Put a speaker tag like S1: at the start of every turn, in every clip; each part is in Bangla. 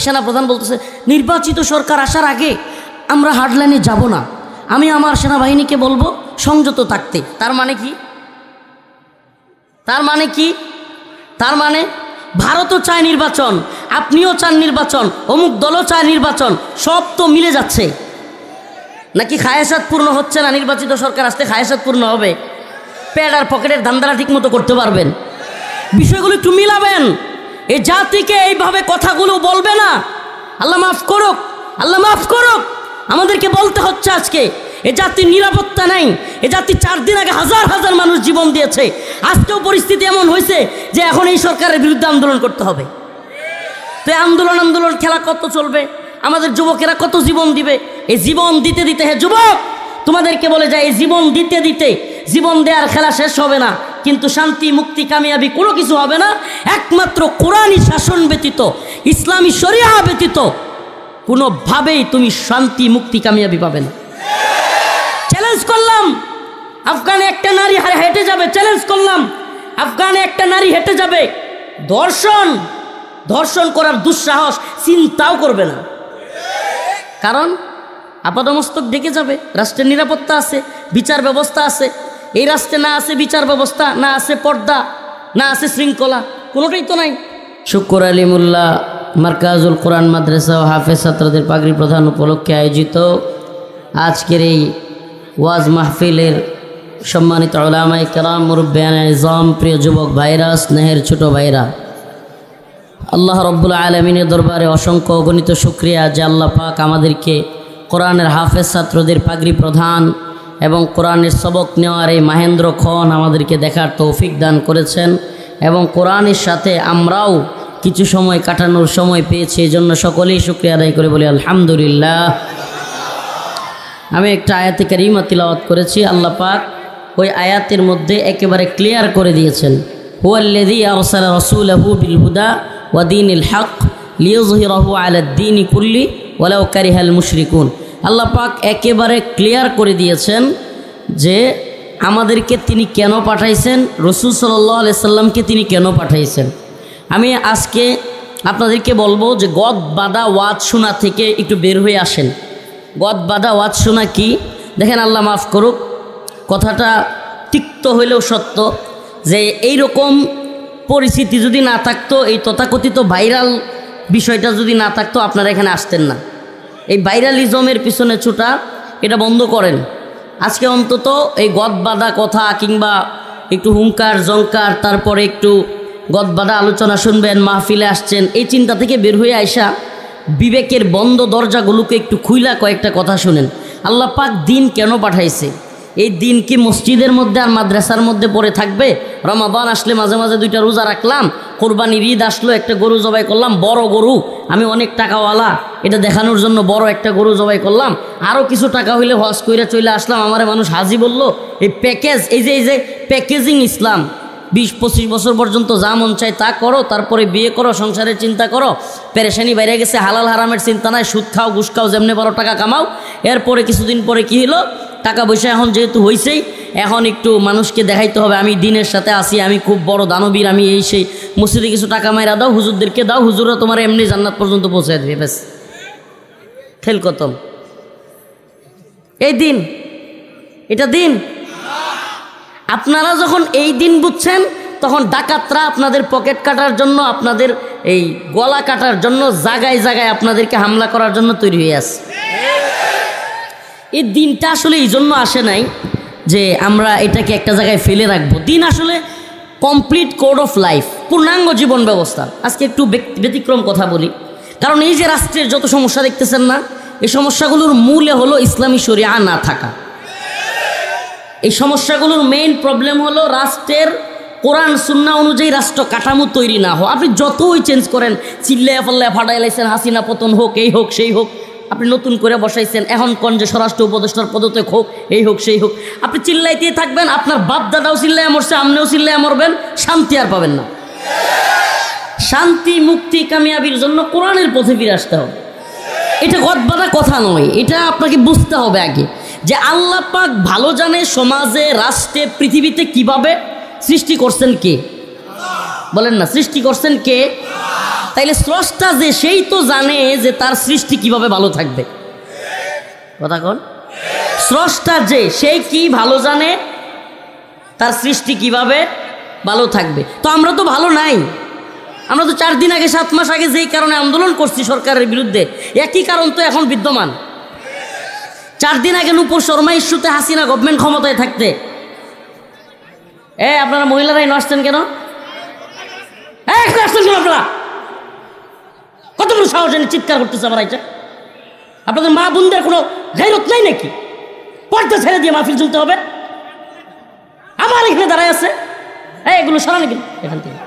S1: সেনাপ্রধান বলতেছে নির্বাচিত সরকার আসার আগে আমরা হার্ডলাইনে যাব না, আমি আমার সেনাবাহিনীকে বলবো সংযত থাকতে। তার মানে কি? তার মানে ভারতও চায় নির্বাচন, আপনিও চান নির্বাচন, অমুক দলও চায় নির্বাচন, সব তো মিলে যাচ্ছে। নাকি খায়াসাত পূর্ণ হচ্ছে না? নির্বাচিত সরকার আসতে খায়াসাত পূর্ণ হবে? পেট আর পকেটের ধান্দারা ঠিক মতো করতে পারবেন? বিষয়গুলো একটু মিলাবেন। এই জাতিকে এইভাবে কথাগুলো বলবে না। আল্লাহ মাফ করুক, আল্লাহ মাফ করুক। আমাদেরকে বলতে হচ্ছে আজকে এ জাতির নিরাপত্তা নাই। এ জাতি 4 দিন আগে হাজার হাজার মানুষ জীবন দিয়েছে। আজকেও পরিস্থিতি এমন হয়েছে যে এখন এই সরকারের বিরুদ্ধে আন্দোলন করতে হবে। তো আন্দোলন খেলা কত চলবে? আমাদের যুবকেরা কত জীবন দিবে? এই জীবন দিতে দিতে, হে যুবক তোমাদেরকে বলে যায়, এই জীবন দিতে দিতে জীবন দেওয়ার খেলা শেষ হবে না, কিন্তু শান্তি মুক্তি কামিয়াবি কোনো কিছু হবে না একমাত্র কোরআনী শাসন ব্যতীত, ইসলামী শরিয়া ব্যতীত কোনোভাবেই তুমি শান্তি মুক্তি কামিয়াবি পাবে না। চ্যালেঞ্জ করলাম, আফগানে একটা নারী হেঁটে যাবে, চ্যালেঞ্জ করলাম, আফগানে একটা নারী হেঁটে যাবে, ধর্ষণ করার দুঃসাহস চিন্তাও করবে না। কারণ আপাদমস্তক ডেকে যাবে। রাষ্ট্রের নিরাপত্তা আছে, বিচার ব্যবস্থা আছে। এই রাষ্ট্রে না আছে বিচার ব্যবস্থা, না আছে পর্দা, না আছে শৃঙ্খলা, কোনোটাই তো নাই। শুক্র আলিমুল্লাহ মার্কাজুল কোরআন মাদ্রাসা ও হাফেজ ছাত্রদের পাগড়ি প্রধান উপলক্ষে আয়োজিত আজকের এই ওয়াজ মাহফিলের সম্মানিত উলামায়ে কেরাম, মুরব্বিয়ানে ইজাম, প্রিয় যুবক ভাইরা, স্নেহের ছোট ভাইরা, আল্লাহ রব্বুল আলমিনের দরবারে অসংখ্য অগণিত শুকরিয়া যে আল্লাহ পাক আমাদেরকে কোরআনের হাফেজ ছাত্রদের পাগড়ি প্রধান এবং কোরআনের সবক নেওয়ার এই মাহেন্দ্রক্ষণ আমাদেরকে দেখার তৌফিক দান করেছেন এবং কোরআনের সাথে আমরাও কিছু সময় কাটানোর সময় পেয়েছি। এই জন্য সকলেই শুকরিয়া আদায় করে বলি আলহামদুলিল্লাহ। আমি একটা আয়াতে কারিমা তিলাওয়াত করেছি। আল্লাহ পাক ওই আয়াতের মধ্যে একেবারে ক্লিয়ার করে দিয়েছেন, হুয়াল্লাযী আরসালা রাসূলাহু বিল হুদা ওয়া দীনিল হক লিইয়ুযহিরাহু আলাদ দীনি কুল্লি ওয়ালাউ কারিহাল মুশরিকুন। আল্লাহ পাক একেবারে ক্লিয়ার করে দিয়েছেন যে আমাদেরকে তিনি কেন পাঠাইছেন, রাসূল সাল্লাল্লাহু আলাইহি সাল্লামকে তিনি কেন পাঠাইছেন। আমি আজকে আপনাদেরকে বলবো যে গদ বাঁধা ওয়াজ শোনা থেকে একটু বের হয়ে আসেন। গদ বাঁধা ওয়াজ শোনা কি? দেখেন, আল্লাহ মাফ করুক, কথাটা তিক্ত হইলেও সত্য, যে এই রকম পরিস্থিতি যদি না থাকতো, এই তথাকথিত ভাইরাল বিষয়টা যদি না থাকতো, আপনারা এখানে আসতেন না। এই ভাইরালিজমের পিছনে ছুটা এটা বন্ধ করেন। আজকে অন্তত এই গদ বাঁধা কথা কিংবা একটু হুঙ্কার জঙ্কার, তারপরে একটু গদ বাঁধা আলোচনা শুনবেন, মাহফিলে আসছেন, এই চিন্তা থেকে বের হয়ে আইসা বিবেকের বন্ধ দরজাগুলোকে একটু খুইলা কয়েকটা কথা শুনেন। আল্লাহ পাক দিন কেন পাঠাইছে? এই দিন কি মসজিদের মধ্যে আর মাদ্রাসার মধ্যে পড়ে থাকবে? রমাদান আসলে মাঝে মাঝে 2টা রোজা রাখলাম, কোরবানির ঈদ আসলো একটা গরু জবাই করলাম, বড় গরু, আমি অনেক টাকাওয়ালা, এটা দেখানোর জন্য বড় একটা গরু জবাই করলাম, আরও কিছু টাকা হইলে হজ কইরা চলে আসলাম, আমারে মানুষ হাজি বলল। এই প্যাকেজ, এই যে প্যাকেজিং ইসলাম, 20-25 বছর পর্যন্ত যা মন চায় তা করো, তারপরে বিয়ে করো, সংসারের চিন্তা করো, পেরেশানি বাইরে গেছে, হালাল হারামের চিন্তা নাই, সুদ খাও ঘুষ খাও, যেমনি পারো টাকা কামাও। এরপরে কিছুদিন পরে কি হলো, টাকা পয়সা এখন যেহেতু হয়েছেই, এখন একটু মানুষকে দেখাইতে হবে আমি দিনের সাথে আসি, আমি খুব বড় দানবীর, আমি এই সেই, মসজিদে কিছু টাকা মাইরা দাও, হুজুরদেরকে দাও, হুজুররা তোমার এমনি জান্নাত পর্যন্ত পৌঁছায় দেবে, ব্যাস খেল খতম। এই দিন, এটা দিন। আপনারা যখন এই দিন বুঝছেন, তখন ডাকাতরা আপনাদের পকেট কাটার জন্য, আপনাদের এই গলা কাটার জন্য জায়গায় জায়গায় আপনাদেরকে হামলা করার জন্য তৈরি হয়ে আসে। এই দিনটা আসলে এই জন্য আসে নাই যে আমরা এটাকে একটা জায়গায় ফেলে রাখবো। দিন আসলে কমপ্লিট কোড অফ লাইফ, পূর্ণাঙ্গ জীবন ব্যবস্থা। আজকে একটু ব্যতিক্রম কথা বলি, কারণ এই যে রাষ্ট্রের যত সমস্যা দেখতেছেন না, এই সমস্যাগুলোর মূলে হলো ইসলামী শরিয়া না থাকা। এই সমস্যাগুলোর মেইন প্রবলেম হলো রাষ্ট্রের কোরআন সুন্নাহ অনুযায়ী রাষ্ট্র কাঠামো তৈরি না হওয়া। আপনি যতই চেঞ্জ করেন, চিল্লায় পাল্লায় ফাটাই লাইছেন, হাসিনা পতন হোক, এই হোক সেই হোক, আপনি নতুন করে বসাইছেন, এখন কোন যে স্বরাষ্ট্র উপদেষ্টার পদত্যাগ হোক, এই হোক সেই হোক, আপনি চিল্লাইতেই থাকবেন, আপনার বাপ দাদাও চিল্লায় মরছে, আপনিও চিল্লায় মরবেন, শান্তি আর পাবেন না। শান্তি মুক্তি কামিয়াবির জন্য কোরআনের পথে ফিরে আসতে হবে। এটা গদ বাঁধা কথা নয়, এটা আপনাকে বুঝতে হবে আগে যে আল্লাহ পাক ভালো জানে সমাজে, রাষ্ট্রে, পৃথিবীতে কিভাবে সৃষ্টি করছেন কে? বলেন না, সৃষ্টি করছেন কে? তাইলে স্রষ্টা যে সেই তো জানে যে তার সৃষ্টি কিভাবে ভালো থাকবে। কথা কোন? স্রষ্টা যে সেই কি ভালো জানে তার সৃষ্টি কিভাবে ভালো থাকবে। তো আমরা তো ভালো নাই। আমরা তো 4 দিন আগে 7 মাস আগে যেই কারণে আন্দোলন করছি সরকারের বিরুদ্ধে, একই কারণ তো এখন বিদ্যমান। 4 দিন আগে নূপুর শর্মা ইস্যুতে হাসিনা গভর্নমেন্ট ক্ষমতায় থাকতে আপনারা মহিলারাই আসছেন কেন? আসছেন কেন আপনারা? কতগুলো সাহস এনে চিৎকার করতেছে আমার এটা। আপনাদের মা বোনদের কোনো গায়রত নাই নাকি? পর্দা ছেড়ে দিয়ে মাহফিল চলতে হবে? আমার এখানে দাঁড়ায় আছে, এগুলো সরা নাকি এখান থেকে?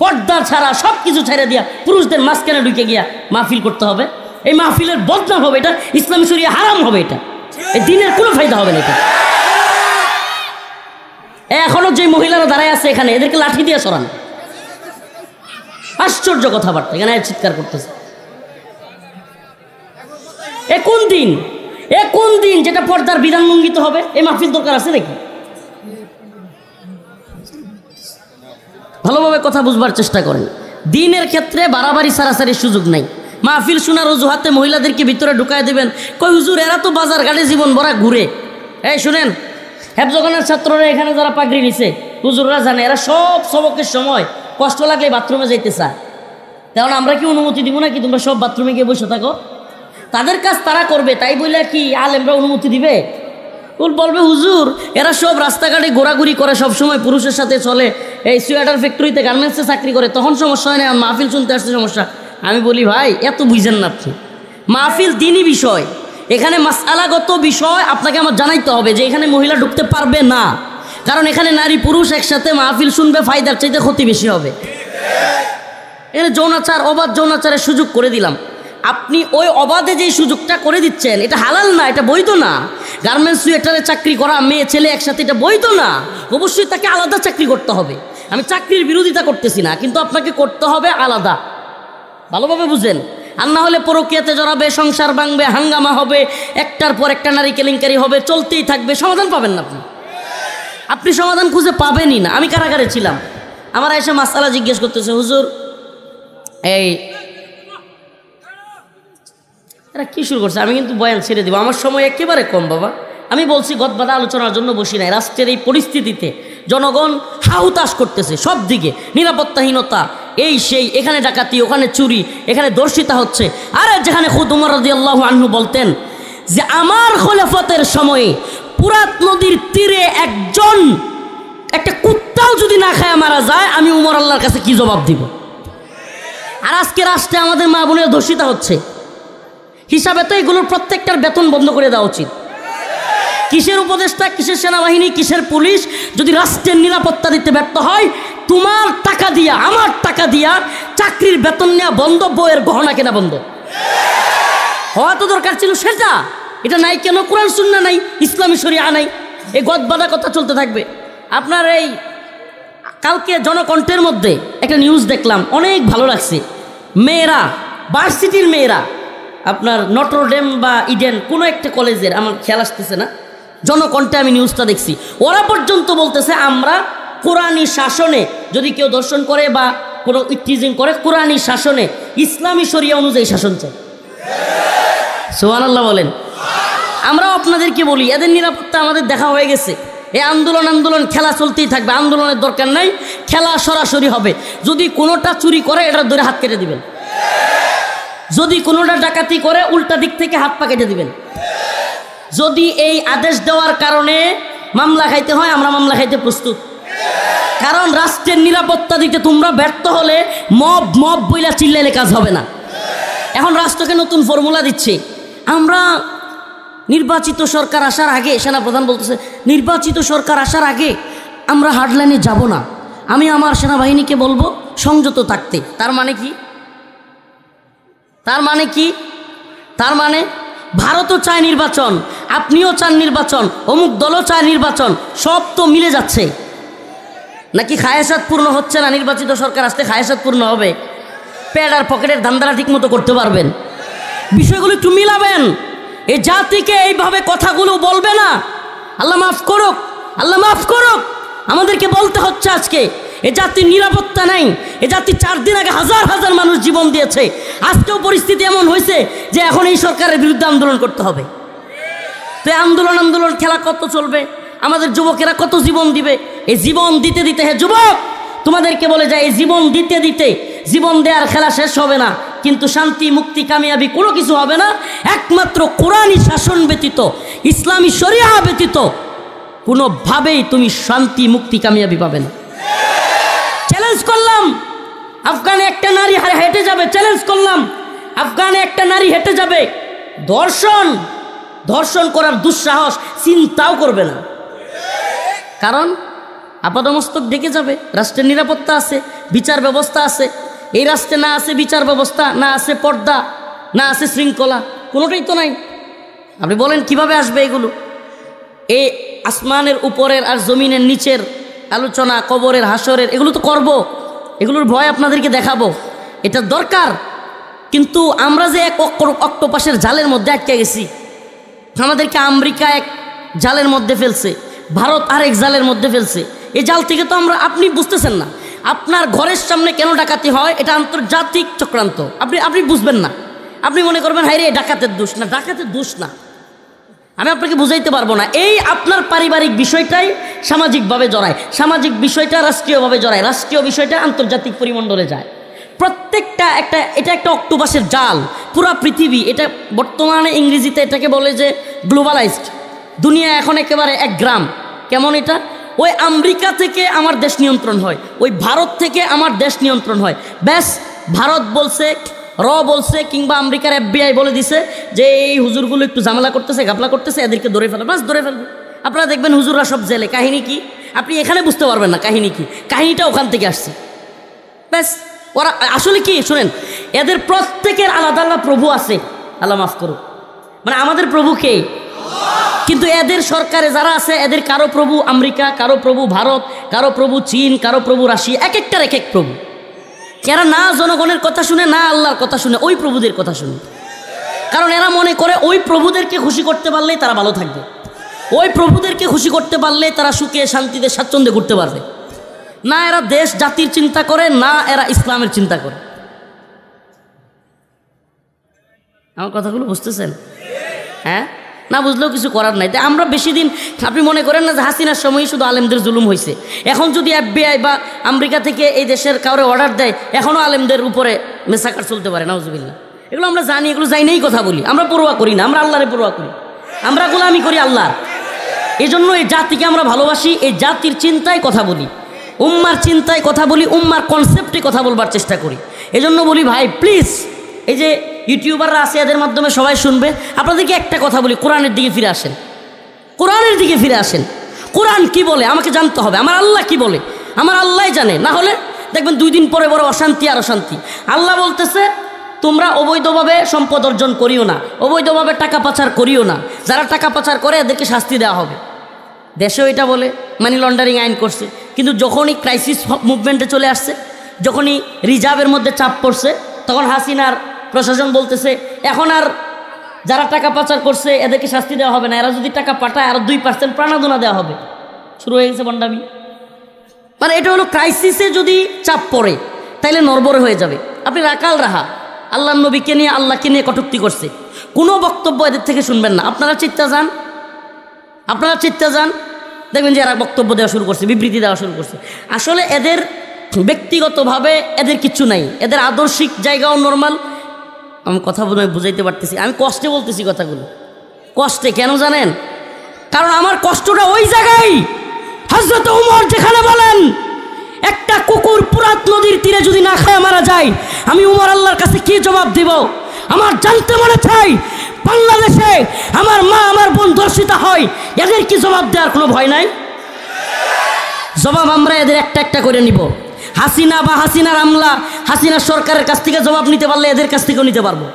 S1: পর্দা ছাড়া সব কিছু ছেড়ে দিয়া পুরুষদের মাঝখানে ঢুকে গিয়া মাহফিল করতে হবে? এই মাহফিলের বদনাম হবে, এটা ইসলামী শরিয়া হারাম হবে, এটা এই দিনের কোনো ফায়দা হবে না। এটা এখনো যে মহিলারা দাঁড়ায় আছে এখানে, এদেরকে লাঠি দিয়ে সরান। আশ্চর্য কথাবার্তা, এখানে চিৎকার করতেছে। কোন দিন যেটা পর্দার বিধান লঙ্ঘিত হবে? এই মাহফিল দরকার আছে নাকি? ভালোভাবে কথা বুঝবার চেষ্টা করেন। দিনের ক্ষেত্রে বাড়াবাড়ি সারাসারির সুযোগ নাই। মাহফিল শোনার অজুহাতে মহিলাদেরকে ভিতরে ঢুকায় দেবেন। কই হুজুর, এরা তো বাজার ঘাটে জীবন ভরা ঘুরে। শুনেন, হেফজখানার ছাত্ররা এখানে যারা পাগড়ি নিছে, হুজুররা জানে এরা সব সবকের সময় কষ্ট লাগলে বাথরুমে যাইতে চায়। তেমন আমরা কি অনুমতি দিব না কি তোমরা সব বাথরুমে গিয়ে বসে থাকো? তাদের কাজ তারা করবে, তাই বলে কি আলেমরা অনুমতি দিবে? বলবে হুজুর এরা সব রাস্তাঘাটে ঘোরাঘুরি করে, সব সময় পুরুষের সাথে চলে, এই সোয়েটার ফ্যাক্টরিতে গার্মেন্টসে চাকরি করে, তখন সমস্যা হয় না, মাহফিল শুনতে আসতে সমস্যা। আমি বলি ভাই এত বুঝেন না আপনি। মাহফিল দিনই বিষয়, এখানে মাসআলাগত বিষয় আপনাকে আমার জানাইতে হবে যে এখানে মহিলা ঢুকতে পারবে না, কারণ এখানে নারী পুরুষ একসাথে মাহফিল শুনবে, ফায়দার চাইতে ক্ষতি বেশি হবে। এখানে যৌনাচার, অবাধ যৌনাচারের সুযোগ করে দিলাম। আপনি ওই অবাধে যেই সুযোগটা করে দিচ্ছেন এটা হালাল না, এটা বৈধ না। গার্মেন্টস সোয়েটারে চাকরি করা মেয়ে ছেলে একসাথে, এটা বৈধ না। অবশ্যই তাকে আলাদা চাকরি করতে হবে। আমি চাকরির বিরোধিতা করতেছি না, কিন্তু আপনাকে করতে হবে আলাদা। ভালোভাবে বুঝেন, আর না হলে পরকীয়াতে জড়াবে, সংসার ভাঙবে, হাঙ্গামা হবে, একটার পর একটা নারী কেলেঙ্কারি হবে, চলতেই থাকবে, সমাধান পাবেন না আপনি সমাধান খুঁজে পাবেনই না। আমি কারাগারে ছিলাম, আমার এসে মাসআলা জিজ্ঞেস করতেছে, হুজুর এরা কি শুরু করছে? আমি কিন্তু বয়ান ছেড়ে দিব, আমার সময় একেবারে কম বাবা। আমি বলছি গদবাদা আলোচনার জন্য বসি নাই। রাষ্ট্রের এই পরিস্থিতিতে জনগণ হাহুতাশ করতেছে, সব দিকে নিরাপত্তাহীনতা, এই সেই, এখানে ডাকাতি, ওখানে চুরি, এখানে দর্শিতা হচ্ছে। আরে যেখানে খুদ উমর রাদিয়াল্লাহু আনহু বলতেন যে আমার খলিফাতের সময়ে পুরাত নদীর তীরে একটা কুত্তাও যদি না খায় মারা যায়, আমি উমর আল্লাহর কাছে কি জবাব দিব? আর আজকে রাষ্ট্রে আমাদের মা বোনের দর্শিতা হচ্ছে, হিসাবে তো এগুলোর প্রত্যেকটার বেতন বন্ধ করে দেওয়া উচিত। কিসের উপদেষ্টা, কিসের সেনাবাহিনী, কিসের পুলিশ, যদি রাষ্ট্রের নিরাপত্তা দিতে ব্যর্থ হয়, তোমার টাকা দিয়া, আমার টাকা দিয়া চাকরির বেতন নেওয়া বন্ধ, বইয়ের গহনা কেনা বন্ধ। হওয়া তো দরকার ছিল সেটা। এটা নাই কেন? কোরআন সুন্নাহ নাই, ইসলামী শরিয়া নাই, এই গদবাদা কথা চলতে থাকবে। আপনার এই কালকে জনকণ্ঠের মধ্যে একটা নিউজ দেখলাম, অনেক ভালো লাগছে। মেয়েরা, ভার্সিটির মেয়েরা, আপনার নটরডেম বা ইডেন কোনো একটা কলেজের, আমার খেয়াল আসতেছে না, জনকণ্ঠে আমি নিউজটা দেখছি। ওরা পর্যন্ত বলতেছে আমরা কোরআনী শাসনে যদি কেউ দর্শন করে বা কোনো ইটিজিং করে, কোরআনী শাসনে ইসলামী শরিয়া অনুযায়ী শাসন চাই। সুবহানাল্লাহ বলেন। আমরাও আপনাদেরকে বলি, এদের নিরাপত্তা আমাদের দেখা হয়ে গেছে। এই আন্দোলন খেলা চলতেই থাকবে, আন্দোলনের দরকার নাই, খেলা সরাসরি হবে। যদি কোনোটা চুরি করে এটার ধরে হাত কেটে দিবেন, যদি কোনোটা ডাকাতি করে উল্টা দিক থেকে হাত পা কেটে দিবেন। যদি এই আদেশ দেওয়ার কারণে মামলা খাইতে হয়, আমরা মামলা খাইতে প্রস্তুত। কারণ রাষ্ট্রের নিরাপত্তা দিতে তোমরা ব্যর্থ হলে মব বইলা চিল্লাইলে কাজ হবে না। এখন রাষ্ট্রকে নতুন ফর্মুলা দিচ্ছে। আমরা নির্বাচিত সরকার আসার আগে, সেনাপ্রধান বলতেছে নির্বাচিত সরকার আসার আগে আমরা হার্ডলাইনে যাব না, আমি আমার সেনাবাহিনীকে বলবো সংযত থাকতে। তার মানে কি? তার মানে ভারতও চায় নির্বাচন, আপনিও চান নির্বাচন, অমুক দলও চায় নির্বাচন, সব তো মিলে যাচ্ছে। নাকি খায়েসাত পূর্ণ হচ্ছে না? নির্বাচিত সরকার আসতে খায়েসাত পূর্ণ হবে, পেট আর পকেটের ধান্দারা ঠিক মতো করতে পারবেন। বিষয়গুলো একটু মিলাবেন। এই জাতিকে এইভাবে কথাগুলো বলবে না। আল্লাহ মাফ করুক, আল্লাহ মাফ করুক। আমাদেরকে বলতে হচ্ছে আজকে এ জাতির নিরাপত্তা নাই। এ জাতি 4 দিন আগে হাজার হাজার মানুষ জীবন দিয়েছে। আজকেও পরিস্থিতি এমন হয়েছে যে এখন এই সরকারের বিরুদ্ধে আন্দোলন করতে হবে। তো আন্দোলন খেলা কত চলবে? আমাদের যুবকেরা কত জীবন দিবে? এই জীবন দিতে দিতে, হে যুবক, তোমাদেরকে বলে যায়, এই জীবন দিতে দিতে জীবন দেওয়ার খেলা শেষ হবে না, কিন্তু শান্তি মুক্তি কামিয়াবি কোনো কিছু হবে না। একমাত্র কোরআনী শাসন ব্যতীত, ইসলামী শরিয়া ব্যতীত কোনোভাবেই তুমি শান্তি মুক্তি কামিয়াবি পাবে না। চ্যালেঞ্জ করলাম, আফগানে একটা নারী হেঁটে যাবে, চ্যালেঞ্জ করলাম, আফগানে একটা নারী হেঁটে যাবে, ধর্ষণ করার দুঃসাহস চিন্তাও করবে না। কারণ আপাদমস্তক ডেকে যাবে। রাষ্ট্রের নিরাপত্তা আছে, বিচার ব্যবস্থা আছে। এই রাষ্ট্রে না আছে বিচার ব্যবস্থা, না আছে পর্দা, না আছে শৃঙ্খলা, কোনোটাই তো নাই। আপনি বলেন কিভাবে আসবে এগুলো? এই আসমানের উপরের আর জমিনের নিচের আলোচনা, কবরের হাসরের, এগুলো তো করব, এগুলোর ভয় আপনাদেরকে দেখাবো, এটা দরকার। কিন্তু আমরা যে এক অক্টোপাসের জালের মধ্যে আটকে গেছি, আমাদেরকে আমেরিকা এক জালের মধ্যে ফেলছে, ভারত আরেক জালের মধ্যে ফেলছে। এই জাল থেকে তো আপনি বুঝতেছেন না। আপনার ঘরের সামনে কেন ডাকাতি হয়, এটা আন্তর্জাতিক চক্রান্ত। আপনি বুঝবেন না। আপনি মনে করবেন হাই রে ডাকাতের দোষ না, ডাকাতের দোষ না, আমি আপনাকে বুঝাইতে পারবো না। এই আপনার পারিবারিক বিষয়টাই সামাজিকভাবে জড়ায়, সামাজিক বিষয়টা রাষ্ট্রীয়ভাবে জড়ায়, রাষ্ট্রীয় বিষয়টা আন্তর্জাতিক পরিমণ্ডলে যায়। প্রত্যেকটা এটা একটা অক্টোপাসের জাল। পুরা পৃথিবী, এটা বর্তমানে ইংরেজিতে এটাকে বলে যে গ্লোবালাইজড দুনিয়া, এখন একেবারে এক গ্রাম। কেমন এটা? ওই আমেরিকা থেকে আমার দেশ নিয়ন্ত্রণ হয়, ওই ভারত থেকে আমার দেশ নিয়ন্ত্রণ হয়। ব্যাস, ভারত বলছে, বলছে, কিংবা আমেরিকার FBI বলে দিছে যে এই হুজুরগুলো একটু ঝামেলা করতেছে, ঘাপলা করতেছে, এদেরকে ধরে ফেলে, বাস ধরে ফেলবে। আপনারা দেখবেন হুজুররা সব জেলে। কাহিনী কি? আপনি এখানে বুঝতে পারবেন না কাহিনী কি। কাহিনীটা ওখান থেকে আসছে। ব্যাস, ওরা আসলে কি শোনেন, এদের প্রত্যেকের আলাদা আলাদা প্রভু আছে। আল্লাহ মাফ করুক, মানে আমাদের প্রভু কে? কিন্তু এদের সরকারে যারা আছে, এদের কারো প্রভু আমেরিকা, কারো প্রভু ভারত, কারো প্রভু চীন, কারো প্রভু রাশিয়া, এক একটার এক এক প্রভু। এরা না জনগণের কথা শুনে, না আল্লাহর কথা শুনে, ওই প্রভুদের কথা শুনে। কারণ এরা মনে করে ওই প্রভুদেরকে খুশি করতে পারলেই তারা ভালো থাকবে, ওই প্রভুদেরকে খুশি করতে পারলে তারা সুখে শান্তিতে স্বাচ্ছন্দ্যে ঘুরতে পারবে। না এরা দেশ জাতির চিন্তা করে, না এরা ইসলামের চিন্তা করে। আমার কথাগুলো বুঝতেছেন? হ্যাঁ, না বুঝলেও কিছু করার নাই। তাই আমরা বেশি দিন, আপনি মনে করেন না যে হাসিনার সময়ই শুধু আলেমদের জুলুম হয়েছে। এখন যদি FBI বা আমেরিকা থেকে এই দেশের কাউরে অর্ডার দেয়, এখনও আলেমদের উপরে মেসাকার চলতে পারে, নাউজুবিল্লাহ। এগুলো আমরা জানি, এগুলো যাই নেই কথা বলি, আমরা পরোয়া করি না, আমরা আল্লাহরে পরোয়া করি, আমরা গোলামি করি আল্লাহর। এই জন্য এই জাতিকে আমরা ভালোবাসি, এই জাতির চিন্তায় কথা বলি, উম্মার চিন্তায় কথা বলি, উম্মার কনসেপ্টে কথা বলবার চেষ্টা করি। এই জন্য বলি ভাই প্লিজ, এই যে ইউটিউবাররা আছে এদের মাধ্যমে সবাই শুনবে, আপনাদেরকে একটা কথা বলি, কোরআনের দিকে ফিরে আসেন, কোরআনের দিকে ফিরে আসেন। কোরআন কি বলে আমাকে জানতে হবে, আমার আল্লাহ কি বলে আমার আল্লাহ জানে। না হলে দেখবেন 2 দিন পরে বড় অশান্তি আর অশান্তি। আল্লাহ বলতেছে তোমরা অবৈধভাবে সম্পদ অর্জন করিও না, অবৈধভাবে টাকা পাচার করিও না, যারা টাকা পাচার করে এদেরকে শাস্তি দেওয়া হবে। দেশেও এটা বলে মানি লন্ডারিং আইন করছে, কিন্তু যখনই ক্রাইসিস মুভমেন্টে চলে আসছে, যখনই রিজার্ভের মধ্যে চাপ পড়ছে, তখন হাসিনার প্রশাসন বলতেছে এখন আর যারা টাকা পাচার করছে এদেরকে শাস্তি দেওয়া হবে না, এরা যদি টাকা পাঠায় আরও 2% প্রাণাদনা দেওয়া হবে। শুরু হয়ে গেছে বন্ডামি। মানে এটা হলো ক্রাইসিসে যদি চাপ পড়ে তাইলে নড়বড়ে হয়ে যাবে। আপনি রাকাল রাহা আল্লাহর নবীকে নিয়ে, আল্লাহকে নিয়ে কটূক্তি করছে, কোনো বক্তব্য এদের থেকে শুনবেন না। আপনারা চিত্তা যান, দেখবেন যে এরা বক্তব্য দেওয়া শুরু করছে, বিবৃতি দেওয়া শুরু করছে। আসলে এদের ব্যক্তিগতভাবে এদের কিচ্ছু নাই, এদের আদর্শিক জায়গাও নর্মাল। আমি কথা বলে বুঝাইতে পারতেছি, আমি কষ্টে বলতেছি কথাগুলো, কষ্টে। কেন জানেন? কারণ আমার কষ্টটা ওই জায়গায়, হযরত ওমর যেখানে বলেন একটা কুকুর পুরাত নদীর তীরে যদি না খায় মারা যায়, আমি ওমর আল্লাহর কাছে কি জবাব দিব? আমার জানতে মনে চাই, বাংলাদেশে আমার মা আমার বোন ধর্ষিতা হয়, এদের কি জবাব দেওয়ার কোনো ভয় নাই? জবাব আমরা এদের একটা একটা করে নিব। হাসিনা বা হাসিনার আমলা, হাসিনা সরকারের কাছ থেকে জবাব নিতে পারলে এদের কাছ থেকেও নিতে পারবো।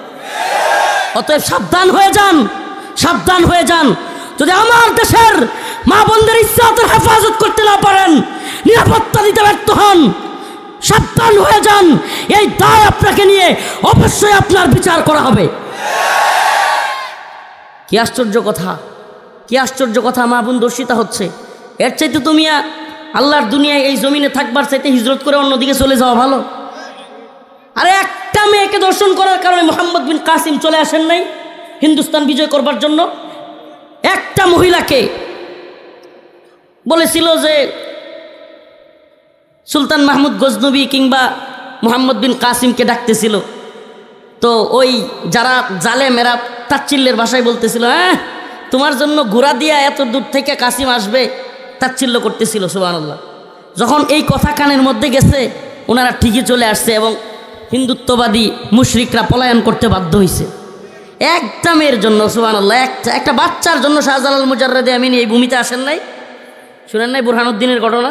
S1: অতএব সাবধান হয়ে যান, সাবধান হয়ে যান। যদি আমার দেশের মা বোনদের ইজ্জতের হেফাজত করতে না পারেন, নিরাপত্তা দিতে ব্যর্থ হন, সাবধান হয়ে যান। এই দায় আপনাকে নিয়ে অবশ্যই আপনার বিচার করা হবে। কি আশ্চর্য কথা, কি আশ্চর্য কথা! মা বোন দর্শিতা হচ্ছে, এর চাইতে তুমি আল্লাহর দুনিয়ায় এই জমিনে থাকবার চাইতে হিজরত করে অন্যদিকে চলে যাওয়া ভালো। আরে একটা মেয়েকে দর্শন করার কারণে মোহাম্মদ বিন কাসিম চলে আসেন নাই হিন্দুস্তান বিজয় করবার জন্য। একটা মহিলাকে বলেছিল যে সুলতান মাহমুদ গজনবী কিংবা মোহাম্মদ বিন কাসিমকে ডাকতেছিল, তো ওই যারা জালেম এরা তাচ্ছিল্যের ভাষায় বলতেছিল, হ্যাঁ তোমার জন্য ঘোড়া দিয়া এত দূর থেকে কাসিম আসবে, তাচ্ছিল্য করতেছিল। সুবহানাল্লাহ। যখন এই কথা কানের মধ্যে গেছে ওনারা ঠিকই চলে আসছে এবং হিন্দুত্ববাদী মুশরিকরা পলায়ন করতে বাধ্য হয়েছে একটা মেয়ের জন্য। সুবহানাল্লাহ। একটা বাচ্চার জন্য শাহজালাল মুজাররদে আমিনী এই ভূমিতে আসেন নাই, শুনেন নাই বুরহানুদ্দিনের ঘটনা,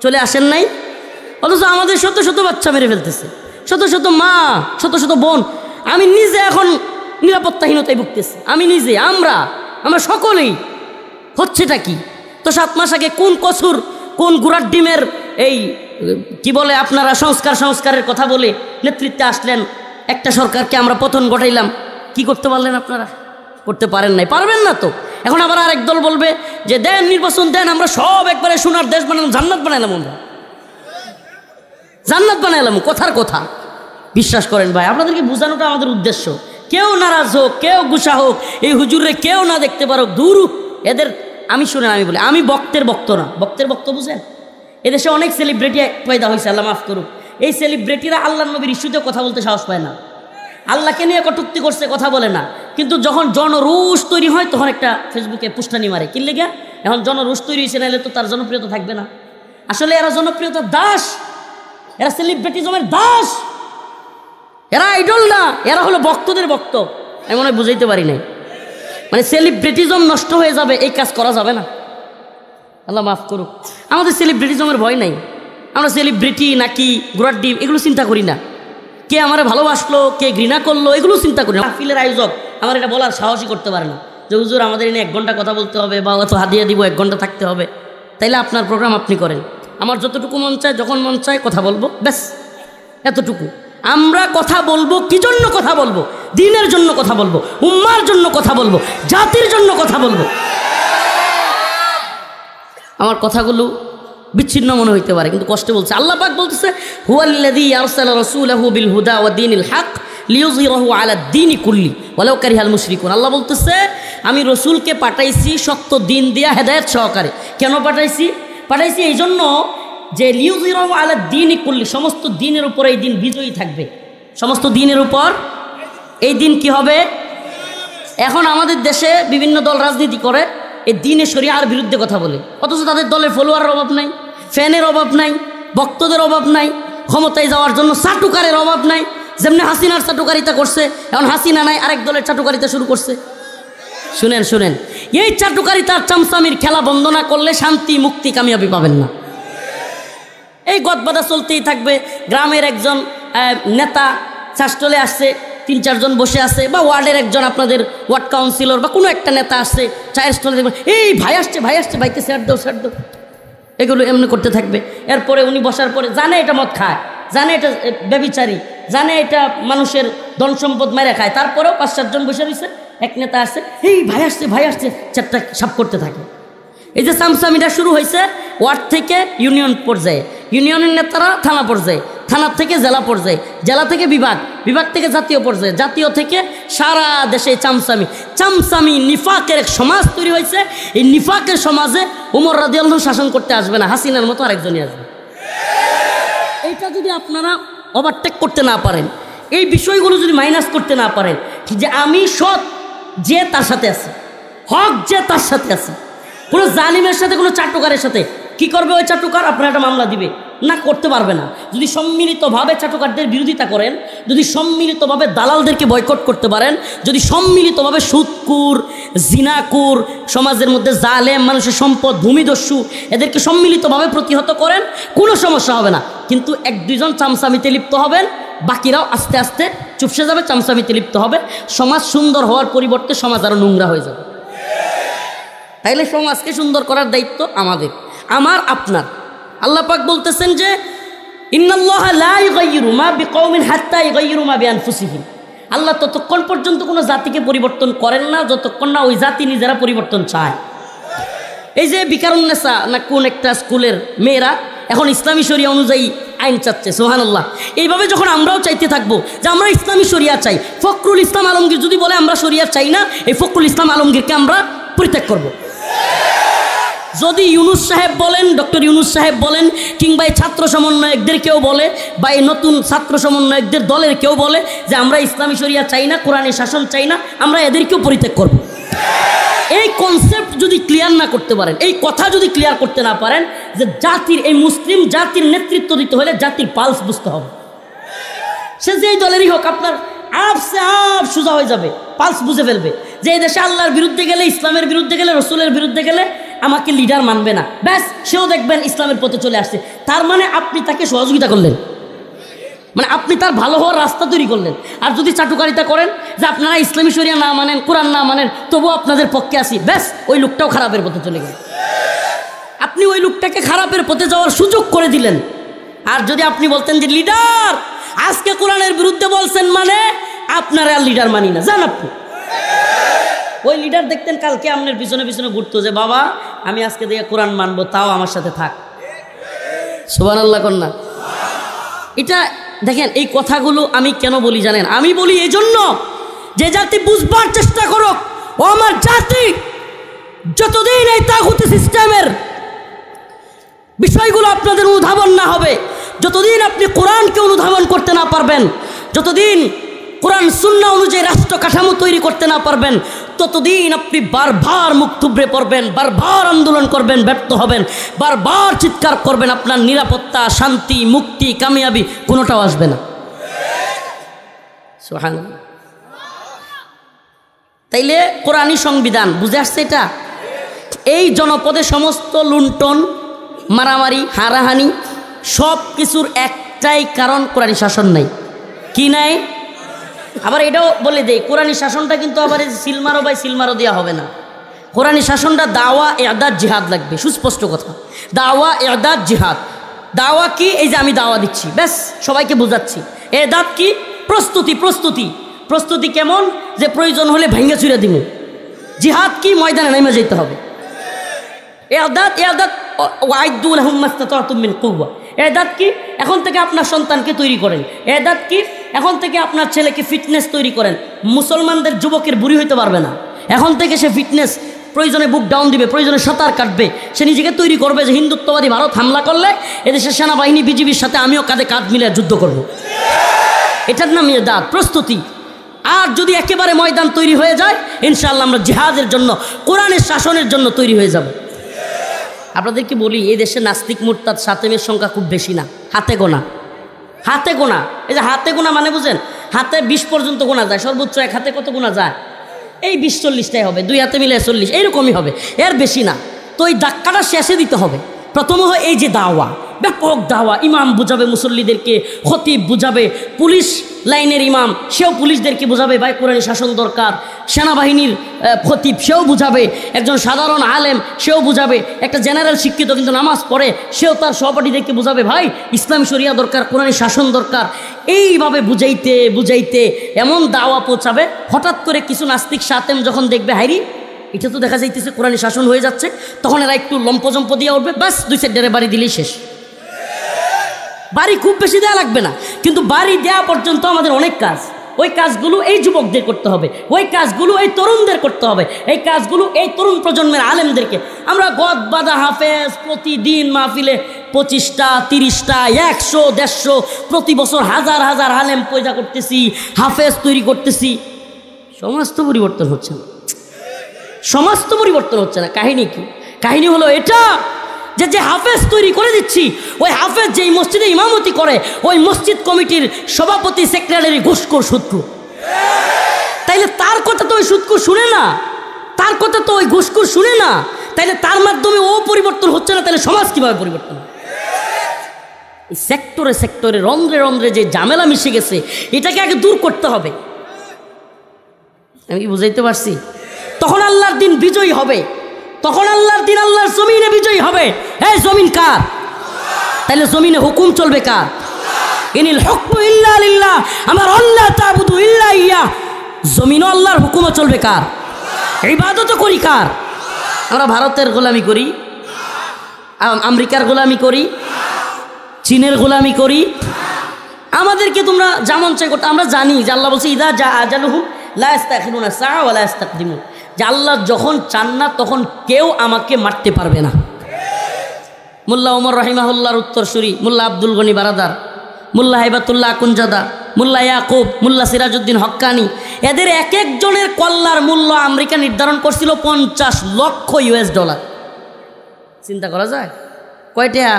S1: চলে আসেন নাই। অথচ আমাদের শত শত বাচ্চা মেরে ফেলতেছে, শত শত মা, শত শত বোন। আমি নিজে এখন নিরাপত্তাহীনতায় ভুগতেছি, আমি নিজে, আমরা সকলেই। হচ্ছেটা কি? তো 7 মাস আগে কোন কসুর, কোন গুড়ার ডিমের এই কি বলে আপনারা সংস্কারের কথা বলে নেতৃত্বে আসলেন, একটা সরকারকে আমরা পতন ঘটাইলাম। কি করতে পারলেন আপনারা? করতে পারেন নাই, পারবেন না তো। এখন আবার আরেক দল বলবে যে দেন নির্বাচন দেন, আমরা সব একবারে সোনার দেশ বানালাম, জান্নাত বানাইলাম, আমরা জান্নাত বানাইলাম। কথার কথা। বিশ্বাস করেন ভাই, আপনাদেরকে বোঝানোটা আমাদের উদ্দেশ্য। কেউ নারাজ হোক, কেউ গুসা হোক, এই হুজুরে কেউ না দেখতে পারো, দূর এদের। আমি শুনেন, আমি বলি, আমি বক্তের বক্ত না। বক্তের বক্ত বুঝেন? এদেশে অনেক সেলিব্রিটি পয়দা হয়েছে, আল্লাহ মাফ করুক। এই সেলিব্রিটিরা আল্লাহ নবীর ইস্যুতে কথা বলতে সাহস পায় না, আল্লাহকে নিয়ে কটূক্তি করছে, কথা বলে না। কিন্তু যখন জনরোষ তৈরি হয় তখন একটা ফেসবুকে পুষ্টানি মারে। কি লেগে? এখন জনরোষ তৈরি হয়েছে, নাহলে তো তার জনপ্রিয়তা থাকবে না। আসলে এরা জনপ্রিয়তার দাস, এরা সেলিব্রিটিজমের দাস, এরা আইডল না, এরা হলো ভক্তদের ভক্ত। আমি মনে হয় বুঝাইতে পারি নাই। মানে সেলিব্রিটিজম নষ্ট হয়ে যাবে, এই কাজ করা যাবে না, আল্লাহ মাফ করুক। আমাদের সেলিব্রিটিজমের ভয় নাই। আমরা সেলিব্রিটি নাকি ঘোড়ার ডিম এগুলো চিন্তা করি না। কে আমারে ভালোবাসলো, কে ঘৃণা করলো, এগুলো চিন্তা করি না। মাহফিলের আয়োজক আমার এটা বলার সাহসই করতে পারে না যে হুজুর আমাদের এনে 1 ঘন্টা কথা বলতে হবে বা অত হাদিয়া দিব 1 ঘন্টা থাকতে হবে। তাইলে আপনার প্রোগ্রাম আপনি করেন, আমার যতটুকু মন চায় যখন মন চায় কথা বলবো, ব্যাস এতটুকু। আমরা কথা বলবো কি জন্য কথা বলবো? দ্বীনের জন্য কথা বলবো, উম্মার জন্য কথা বলবো, জাতির জন্য কথা বলবো। আমার কথাগুলো বিচ্ছিন্ন মনে হইতে পারে, কিন্তু কষ্টে বলছে। আল্লাহ পাক বলতেছে, হুয়াল্লাযী আরসালা রাসূলাহু বিল হুদা ওয়া দীনিল হক লিইয়ুযহিরাহু আলা দ্বীনি কুল্লি ওয়ালাউ কারিহাল মুশরিকুন। আল্লাহ বলতেছে, আমি রসুলকে পাঠাইছি সত্য দিন দিয়া হেদায়েত সহকারে। কেন পাঠাইছি? পাঠাইছি এই জন্য যে লিইয়ুযহিরাহু আলা দ্বীনি কুল্লি, সমস্ত দিনের উপর এই দিন বিজয়ী থাকবে। সমস্ত দিনের উপর এই দিন কি হবে? এখন আমাদের দেশে বিভিন্ন দল রাজনীতি করে, এই দিনে শরিয়ার বিরুদ্ধে কথা বলে, অথচ তাদের দলের ফলোয়ারের অভাব নাই, ফ্যানের অভাব নাই, ভক্তদের অভাব নাই, ক্ষমতায় যাওয়ার জন্য চাটুকারের অভাব নাই। যেমনি হাসিনার চাটুকারিতা করছে, এখন হাসিনা নাই, আরেক দলের চাটুকারিতা শুরু করছে। শুনেন শুনেন, এই চাটুকারিতার চামচামির খেলা বন্ধ না করলে শান্তি মুক্তি কামিয়াবি পাবেন না। এই গদবাদা চলতেই থাকবে। গ্রামের একজন নেতা চাষটলে আসছে, 3-4 জন বসে আছে, বা ওয়ার্ডের একজন আপনাদের ওয়ার্ড কাউন্সিলর বা কোনো একটা নেতা আসছে, চায়ের স্টলে দেখবেন এই ভাই আসছে, ভাইকে স্যার দাও, এগুলো এমনি করতে থাকবে। এরপরে উনি বসার পরে জানে এটা মদ খায়, জানে এটা ব্যভিচারী, জানে এটা মানুষের ধন সম্পদ মেরে খায়, তারপরেও 5-7 জন বসে রয়েছে। এক নেতা আসছে, এই ভাই আসছে, চারটা সাপ করতে থাকে। এই যে চামচামিটা শুরু হয়েছে ওয়ার্ড থেকে ইউনিয়ন পর্যায়ে, ইউনিয়নের নেতারা থানা পর্যায়ে, থানার থেকে জেলা পর্যায়ে, জেলা থেকে বিভাগ, বিভাগ থেকে জাতীয় পর্যায়ে, জাতীয় থেকে সারা দেশে চামচামি নিফাকের এক সমাজ তৈরি হয়েছে। এই নিফাকের সমাজে ওমর রাদিয়াল্লাহু শাসন করতে আসবে না, হাসিনার মতো আরেকজনই আসবে। এইটা যদি আপনারা ওভারটেক করতে না পারেন, এই বিষয়গুলো যদি মাইনাস করতে না পারেন, যে আমি সৎ যে তার সাথে আছে, হক যে তার সাথে আছে, কোনো জালিমের সাথে, কোনো চাটুকারের সাথে কি করবে ওই চাটুকার? আপনার একটা মামলা দিবে না, করতে পারবে না। যদি সম্মিলিতভাবে চাটুকারদের বিরোধিতা করেন, যদি সম্মিলিতভাবে দালালদেরকে বয়কট করতে পারেন, যদি সম্মিলিতভাবে সুদকুর, জিনাকুর, সমাজের মধ্যে জালেম, মানুষের সম্পদ ভূমিদস্যু, এদেরকে সম্মিলিতভাবে প্রতিহত করেন, কোনো সমস্যা হবে না। কিন্তু 1-2 জন চামচামিতে লিপ্ত হবেন, বাকিরাও আস্তে আস্তে চুপসে যাবে, চামচামিতে লিপ্ত হবে। সমাজ সুন্দর হওয়ার পরিবর্তে সমাজ আরও নোংরা হয়ে যাবে। তাইলে সমাজকে সুন্দর করার দায়িত্ব আমাদের, আমার, আপনার। আল্লাহ পাক বলতেছেন যে ইন্নাল্লাহা লা ইউগাইয়িরু মা বিকওমিন হাত্তা ইউগাইয়িরু মা বিআনফুসিহিম। আল্লাহ ততক্ষণ পর্যন্ত কোনো জাতিকে পরিবর্তন করেন না যতক্ষণ না ওই জাতি নিজেরা পরিবর্তন চায়। এই যে বিকারুন্নেসা না কোন একটা স্কুলের মেয়েরা এখন ইসলামী শরিয়া অনুযায়ী আইন চাচ্ছে, সুবহানাল্লাহ। এইভাবে যখন আমরাও চাইতে থাকবো যে আমরা ইসলামী শরিয়া চাই, ফখরুল ইসলাম আলমগীর যদি বলে আমরা শরিয়া চাই না, এই ফখরুল ইসলাম আলমগীরকে আমরা পরিত্যাগ করব। যদি ইউনুস সাহেব বলেন, ডক্টর ইউনুস সাহেব বলেন, কিংবা এই ছাত্র সমন্বয়কদের কেউ বলে, বা এই নতুন ছাত্র সমন্বয়কদের দলের কেউ বলে যে আমরা ইসলামী শরিয়া চাই না, কোরআনের শাসন চাই না, আমরা এদেরকেও পরিত্যাগ করব। এই কনসেপ্ট যদি ক্লিয়ার না করতে পারেন, এই কথা যদি ক্লিয়ার করতে না পারেন যে জাতির, এই মুসলিম জাতির নেতৃত্ব দিতে হলে জাতির পালস বুঝতে হবে। সে যেই দলেরই হোক, আপনার আপ সে আপ সোজা হয়ে যাবে, পালস বুঝে ফেলবে যে এই দেশে আল্লাহর বিরুদ্ধে গেলে, ইসলামের বিরুদ্ধে গেলে, রসুলের বিরুদ্ধে গেলে আমাকে লিডার মানবে না, ব্যাস সেও দেখবেন ইসলামের পথে চলে আসছে। তার মানে আপনি তাকে সহযোগিতা করলেন, মানে আপনি তার ভালো হওয়ার রাস্তা তৈরি করলেন। আর যদি চাটুকারিতা করেন যে আপনারা ইসলামী শরিয়া না মানেন, কোরআন না মানেন, তবুও আপনাদের পক্ষে আসি, ব্যাস ওই লোকটাও খারাপের পথে চলে গেল। আপনি ওই লোকটাকে খারাপের পথে যাওয়ার সুযোগ করে দিলেন। আর যদি আপনি বলতেন যে লিডার আজকে কোরআনের বিরুদ্ধে বলছেন, মানে আপনারা আর লিডার মানি না, জান আপনি, ওই লিডার দেখতেন কালকে আপনার পিছনে পিছনে ঘুরতো যে বাবা আমি আজকে থেকে কোরআন মানবো, তাও আমার সাথে থাক। সুবহানাল্লাহ কন্যা। এটা দেখেন, এই কথাগুলো আমি কেন বলি জানেন? আমি বলি এই জন্য যে জাতি বুঝবার চেষ্টা করুক, ও আমার জাতি, যতদিন এই তাগুতি সিস্টেমের বিষয়গুলো আপনাদের অনুধাবন না হবে, যতদিন আপনি কোরআনকে অনুধাবন করতে না পারবেন, যতদিন কোরআন সুন্নাহ অনুযায়ী রাষ্ট্র কাঠামো তৈরি করতে না পারবেন, ততদিন আপনি বারবার মুখ থুবড়ে পড়বেন, বারবার আন্দোলন করবেন, ব্যর্থ হবেন, বারবার চিৎকার করবেন, আপনার নিরাপত্তা, শান্তি, মুক্তি, কামিয়াবি কোনোটাও আসবে না। সুবহানাল্লাহ। তাইলে কোরআনী সংবিধান বুঝে আসছে এটা? এই জনপদে সমস্ত লুণ্ঠন, মারামারি, হারাহানি সব কিছুর একটাই কারণ, কোরআনী শাসন নাই। কি নাই? আবার এটাও বলে দেয়, কোরআনী শাসনটা কিন্তু আবার সিলমারো বাই সিলমারো দেওয়া হবে না। কোরআনী শাসনটা দাওয়া, ইরদাদ, জিহাদ লাগবে, সুস্পষ্ট কথা। দাওয়া, ইরদাদ, জিহাদ। দাওয়া কি? এই যে আমি দাওয়া দিচ্ছি, ব্যাস সবাইকে বোঝাচ্ছি। ইরদাদ কি? প্রস্তুতি। প্রস্তুতি প্রস্তুতি কেমন? যে প্রয়োজন হলে ভেঙে চুরে দিব। জিহাদ কি? ময়দানে নেমে যেতে হবে। ইরদাদ, ইরদাদ ওয়াইদু লাহুম মাসতাতাতুম মিন কুওয়া। ইরদাদ কি? এখন থেকে আপনার সন্তানকে তৈরি করেন। ইরদাদ কি? এখন থেকে আপনার ছেলেকে ফিটনেস তৈরি করেন। মুসলমানদের যুবকের বুড়ি হইতে পারবে না, এখন থেকে সে ফিটনেস, প্রয়োজনে বুক ডাউন দিবে, প্রয়োজনে সাঁতার কাটবে, সে নিজেকে তৈরি করবে যে হিন্দুত্ববাদী ভারত হামলা করলে এদেশের সেনাবাহিনী, বিজিবির সাথে আমিও কাঁধে কাঁধ মিলে যুদ্ধ করব। এটার নাম ইরদাদ, প্রস্তুতি। আর যদি একেবারে ময়দান তৈরি হয়ে যায়, ইনশাআল্লাহ আমরা জিহাদের জন্য, কোরআনের শাসনের জন্য তৈরি হয়ে যাব। আপনাদেরকে বলি, এই দেশে নাস্তিক মুরতাদ সাতেমের সংখ্যা খুব বেশি না, হাতে গোনা। হাতে গোনা। এই যে হাতে গোনা মানে বুঝেন, হাতে 20 পর্যন্ত গোনা যায়, সর্বোচ্চ এক হাতে কত গোনা যায়? এই 20-40টাই হবে, 2 হাতে মিলে 40, এইরকমই হবে, এর বেশি না। তো এই ধাক্কাটা শেষে দিতে হবে। প্রথম হয় এই যে দাওয়া, ব্যাপক দাওয়া, ইমাম বুঝাবে মুসল্লিদেরকে, খতিব বুঝাবে, পুলিশ লাইনের ইমাম সেও পুলিশদেরকে বুঝাবে ভাই কোরআনী শাসন দরকার, সেনাবাহিনীর খতিব সেও বুঝাবে, একজন সাধারণ আলেম সেও বুঝাবে, একটা জেনারেল শিক্ষিত কিন্তু নামাজ পড়ে সেও তার সহপাঠীদেরকে বুঝাবে ভাই ইসলাম শরিয়া দরকার, কোরআনী শাসন দরকার। এইভাবে বুঝাইতে বুঝাইতে এমন দাওয়া পৌঁছাবে, হঠাৎ করে কিছু নাস্তিক সাতেম যখন দেখবে হাইরি এটা তো দেখা যাইতেছে কোরআনী শাসন হয়ে যাচ্ছে, তখন এরা একটু লম্পজম্প দিয়ে উঠবে, বাস 2 বাড়ি দিলেই শেষ। বাড়ি খুব বেশি দেওয়া লাগবে না, কিন্তু বাড়ি দেওয়া পর্যন্ত আমাদের অনেক কাজ। ওই কাজগুলো এই যুবকদের করতে হবে, ওই কাজগুলো এই তরুণদের করতে হবে, এই কাজগুলো এই তরুণ প্রজন্মের আলেমদেরকে। আমরা গদ বাঁধা হাফেজ প্রতিদিন মাহফিলে 25টা 30টা 100 150 প্রতি বছর হাজার হাজার আলেম পয়দা করতেছি, হাফেজ তৈরি করতেছি, সমাজ তো পরিবর্তন হচ্ছে না। সমাজ তো পরিবর্তন হচ্ছে না। কাহিনী কি? কাহিনী হলো এটা যে যে হাফেজ তৈরি করে দিচ্ছি, ওই হাফেজ যেই মসজিদে ইমামতি করে, ওই মসজিদ কমিটির সভাপতি সেক্রেটারি ঘুষখোর সুদখোর। তাইলে তার কথা তো ওই সুদখোর শুনে না, তার কথা তো ওই ঘুষখোর শুনে না, তাইলে তার মাধ্যমে ও পরিবর্তন হচ্ছে না, তাহলে সমাজ কিভাবে পরিবর্তন? এই সেক্টরে সেক্টরে রন্ধ্রে রন্ধ্রে যে ঝামেলা মিশে গেছে, এটাকে আগে দূর করতে হবে। আমি কি বুঝাইতে পারছি? তখন আল্লাহর দিন বিজয়ী হবে, তখন আল্লাহর দিন আল্লাহর জমিনে বিজয়ী হবে। এই জমিন কার? তাহলে জমিনে হুকুম চলবে কার? ইনিল হুকমু ইল্লা লিল্লাহ, আমার আল্লাহ তা'বুদু ইল্লা ইয়া। জমিনও আল্লাহর হুকুমও চলবে কার? ইবাদতও করি কার? আমরা ভারতের গোলামি করি, আমেরিকার গোলামি করি, চীনের গোলামি করি। আমাদেরকে তোমরা যেমন চাই করতে, আমরা জানি যে আল্লাহ বলছে ইদা যা আজালুহুম লা ইস্তাখিরুনা সাআ ওয়া লা ইস্তাকদিমুন, যে আল্লাহ যখন চান না তখন কেউ আমাকে মারতে পারবে না। মোল্লা ওমর রাহিমাহুল্লাহর উত্তরসূরি মোল্লা আব্দুল গনি বারাদার, মোল্লা হাইবাতুল্লাহ আকুনজাদা, মোল্লা ইয়াকুব, মোল্লা সিরাজউদ্দিন হক্কানি, এদের এক একজনের কল্লার মূল্য আমেরিকা নির্ধারণ করছিল $50 লক্ষ। চিন্তা করা যায় কয়টা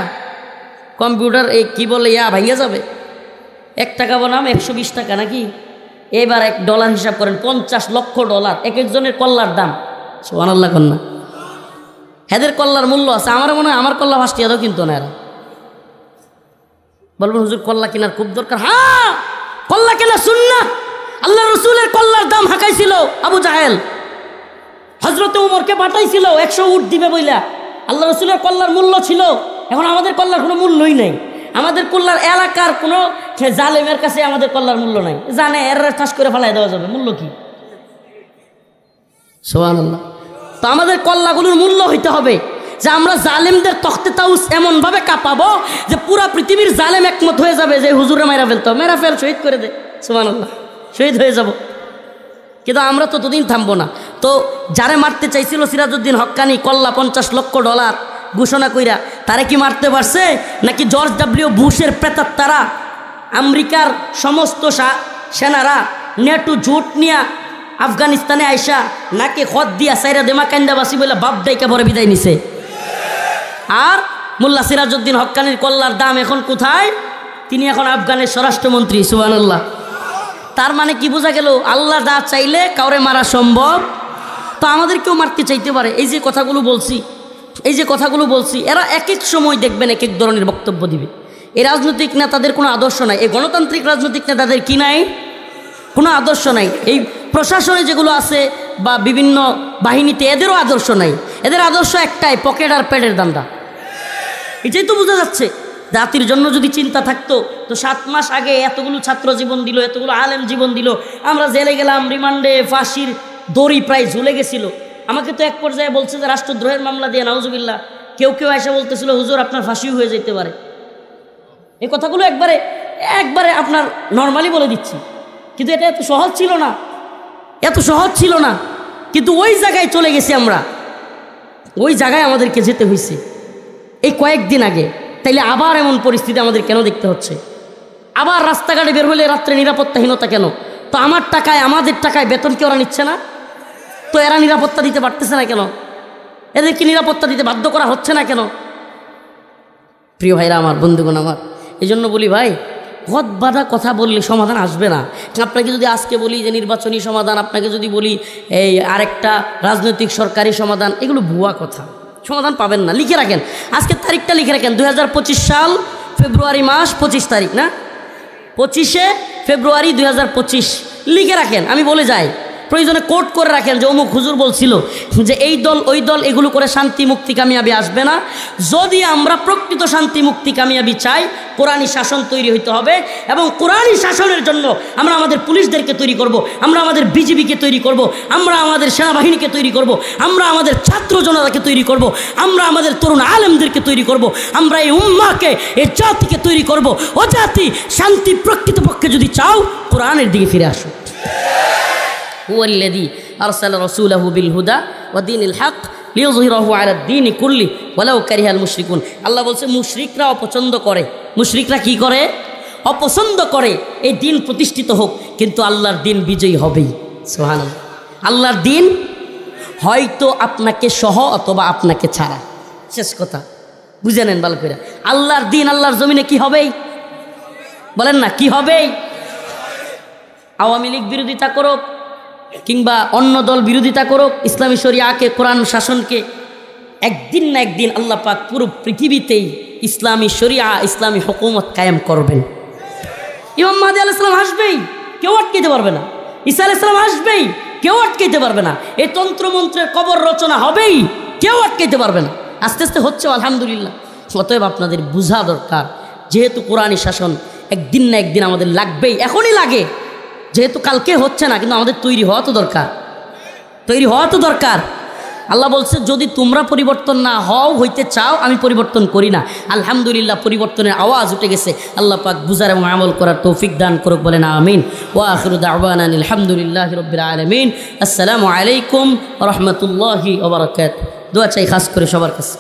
S1: কম্পিউটার এই কি বলে ভাঙে যাবে। 1 টাকা বনাম 120 টাকা নাকি, এবার $1 হিসাব করেন, $50 লক্ষ এক একজনের কল্লার দাম। সুবহানাল্লাহ কন্যা, এদের কল্লার মূল্য আছে। আমার মনে হয় আমার কল্লা 5 টাকা দাও কিন্তু না এরা। বলবেন হুজুর কল্লা কেনার খুব দরকার। হ্যাঁ, কল্লা কেনা সুন্নাহ। আল্লাহ রসুলের কল্লার দাম হাঁকাইছিল আবু জাহেল, হযরতে ওমরকে পাঠাইছিল 100 উট দিবে বইলা। আল্লাহ রসুলের কল্লার মূল্য ছিল, এখন আমাদের কল্লার কোনো মূল্যই নাই। আমাদের কল্লার এলাকার কোনো জালেমের কাছে আমাদের কল্লার মূল্য নাই, জানে এর ঠাস করে ফেলাই দেওয়া যাবে, মূল্য কি? সুবহানাল্লাহ। তো আমাদের কল্লাগুলোর মূল্য হইতে হবে যে আমরা জালেমদের তখতে তাউস এমনভাবে কাঁপাবো যে পুরা পৃথিবীর জালেম একমত হয়ে যাবে যে হুজুরে মেরা ফেলতো, মেরা ফেল, শহীদ করে দে। সুবহানাল্লাহ, শহীদ হয়ে যাব। কিন্তু আমরা তো দুদিন থামবো না। তো যারে মারতে চাইছিল সিরাজউদ্দিন হক্কানি, কল্লা $50 লক্ষ ঘোষণা কইরা, তারে কি মারতে পারছে? নাকি জর্জ ডাব্লিউ বুশের প্রেতাত্মারা, আমেরিকার সমস্ত সেনারা নেটু জোট নিয়া আফগানিস্তানে আইসা নাকি খত দিয়া সাইরা দেমা কান্দাবাসী বলে বাপ ডাইকা ভরে বিদায় নিছে? আর মোল্লা সিরাজউদ্দিন হক্কানির কল্লার দাম এখন কোথায়? তিনি এখন আফগানের স্বরাষ্ট্রমন্ত্রী। সুবহানাল্লাহ। তার মানে কি বোঝা গেল? আল্লাহ দা চাইলে কাউরে মারা সম্ভব। তো আমাদেরকেও মারতে চাইতে পারে। এই যে কথাগুলো বলছি, এরা এক এক সময় দেখবেন এক এক ধরনের বক্তব্য দিবে। এই রাজনৈতিক নেতাদের কোনো আদর্শ নাই, এই গণতান্ত্রিক রাজনৈতিক নেতাদের কি নাই? কোনো আদর্শ নাই। এই প্রশাসনে যেগুলো আছে বা বিভিন্ন বাহিনীতে এদেরও আদর্শ নাই। এদের আদর্শ একটাই, পকেট আর পেটের দান্দা। এটাই তো বোঝা যাচ্ছে। জাতির জন্য যদি চিন্তা থাকতো তো 7 মাস আগে এতগুলো ছাত্র জীবন দিল, এতগুলো আলেম জীবন দিল, আমরা জেলে গেলাম, রিমান্ডে, ফাঁসির দড়ি প্রায় ঝুলে গেছিল। আমাকে তো এক পর্যায়ে বলছে যে রাষ্ট্রদ্রোহের মামলা দিয়ে, নাউজুবিল্লাহ। কেউ এসে বলতেছিল হুজুর আপনার ফাঁসিও হয়ে যেতে পারে। এই কথাগুলো একবারে আপনার নর্মালি বলে দিচ্ছি, কিন্তু এটা এত সহজ ছিল না। কিন্তু ওই জায়গায় চলে গেছি আমরা, ওই জায়গায় আমাদেরকে যেতে হয়েছে এই কয়েকদিন আগে। তাইলে আবার এমন পরিস্থিতি আমাদের কেন দেখতে হচ্ছে? আবার রাস্তাঘাটে বের হলে রাত্রে নিরাপত্তাহীনতা কেন? তো আমাদের টাকায় বেতন কি ওরা নিচ্ছে না? তো এরা নিরাপত্তা দিতে পারতেছে না কেন? এদেরকে নিরাপত্তা দিতে বাধ্য করা হচ্ছে না কেন? প্রিয় ভাইরা আমার, বন্ধুগণ আমার, এই জন্য বলি ভাই, গদ বাঁধা কথা বললে সমাধান আসবে না। আপনাকে যদি আজকে বলি যে নির্বাচনী সমাধান, আপনাকে যদি বলি এই আরেকটা রাজনৈতিক সরকারি সমাধান, এগুলো ভুয়া কথা, সমাধান পাবেন না। লিখে রাখেন, আজকের তারিখটা লিখে রাখেন, 2025 সাল ফেব্রুয়ারি মাস 25 তারিখ না, 25শে ফেব্রুয়ারি 2025 লিখে রাখেন। আমি বলে যাই, প্রয়োজনে কোট করে রাখেন যে অমুক হুজুর বলছিল যে এই দল ওই দল এগুলো করে শান্তি মুক্তি কামিয়াবি আসবে না। যদি আমরা প্রকৃত শান্তি মুক্তি কামিয়াবি চাই, কোরআনী শাসন তৈরি হইতে হবে, এবং কোরআনী শাসনের জন্য আমরা আমাদের পুলিশদেরকে তৈরি করব, আমরা আমাদের বিজিবিকে তৈরি করব, আমরা আমাদের সেনাবাহিনীকে তৈরি করব, আমরা আমাদের ছাত্র জনতাকে তৈরি করব, আমরা আমাদের তরুণ আলেমদেরকে তৈরি করব, আমরা এই উম্মাহকে, এই জাতিকে তৈরি করব। ও জাতি, শান্তি প্রকৃতপক্ষে যদি চাও, কোরআনের দিকে ফিরে আসো। হুয়াল্লাযী আরসালা রাসূলাহু বিল হুদা ওয়া দীনিল হক লিইয়ুযহিরাহু আলাদ দীনি কুল্লি ওয়ালাউ কারিহাল মুশরিকুন। আল্লাহ বলছে মুশরিকরা অপছন্দ করে। মুশরিকরা কি করে? অপছন্দ করে এই দিন প্রতিষ্ঠিত হোক, কিন্তু আল্লাহর দিন বিজয়ী হবেই। সুবহানাল্লাহ। আল্লাহর দিন হয়তো আপনাকে সহ অথবা আপনাকে ছাড়া, শেষ কথা বুঝে নেন ভালো করে। আল্লাহর দিন আল্লাহর জমিনে কি হবেই? বলেন না, কি হবেই? আওয়ামী লীগ বিরোধিতা করুক কিংবা অন্য দল বিরোধিতা করুক, ইসলামী শরিয়াকে, কোরআন শাসনকে, একদিন না একদিন আল্লাহ পাক পুরো পৃথিবীতেই ইসলামী শরিয়া, ইসলামী হুকুমত কায়েম করবেন। ইমাম মাহদী আলাইহিস সালাম আসবেই, কেউ আটকাইতে পারবে না। ঈসা আলাইহিস সালাম আসবেই, কেউ আটকাইতে পারবে না। এই তন্ত্রমন্ত্রের কবর রচনা হবেই, কেউ আটকাইতে পারবে না। আস্তে আস্তে হচ্ছে আলহামদুলিল্লাহ। অতএব আপনাদের বোঝা দরকার, যেহেতু কোরআনী শাসন একদিন না একদিন আমাদের লাগবেই, এখনই লাগে, যেহেতু কালকে হচ্ছে না, কিন্তু আমাদের তৈরি হওয়া তো দরকার। আল্লাহ বলছে যদি তোমরা পরিবর্তন না হইতে চাও আমি পরিবর্তন করি না। আলহামদুলিল্লাহ পরিবর্তনের আওয়াজ উঠে গেছে। আল্লাহ পাক বুঝার এবং আমল করার তৌফিক দান করুক, বলেন আমিন। ওয়া আখিরু দাওয়ানা আলহামদুলিল্লাহি রাব্বিল আলামিন। আসসালামু আলাইকুম ওয়া রাহমাতুল্লাহি ওয়া বারাকাতুহু। দোয়া চাই খাস করে সবার কাছে।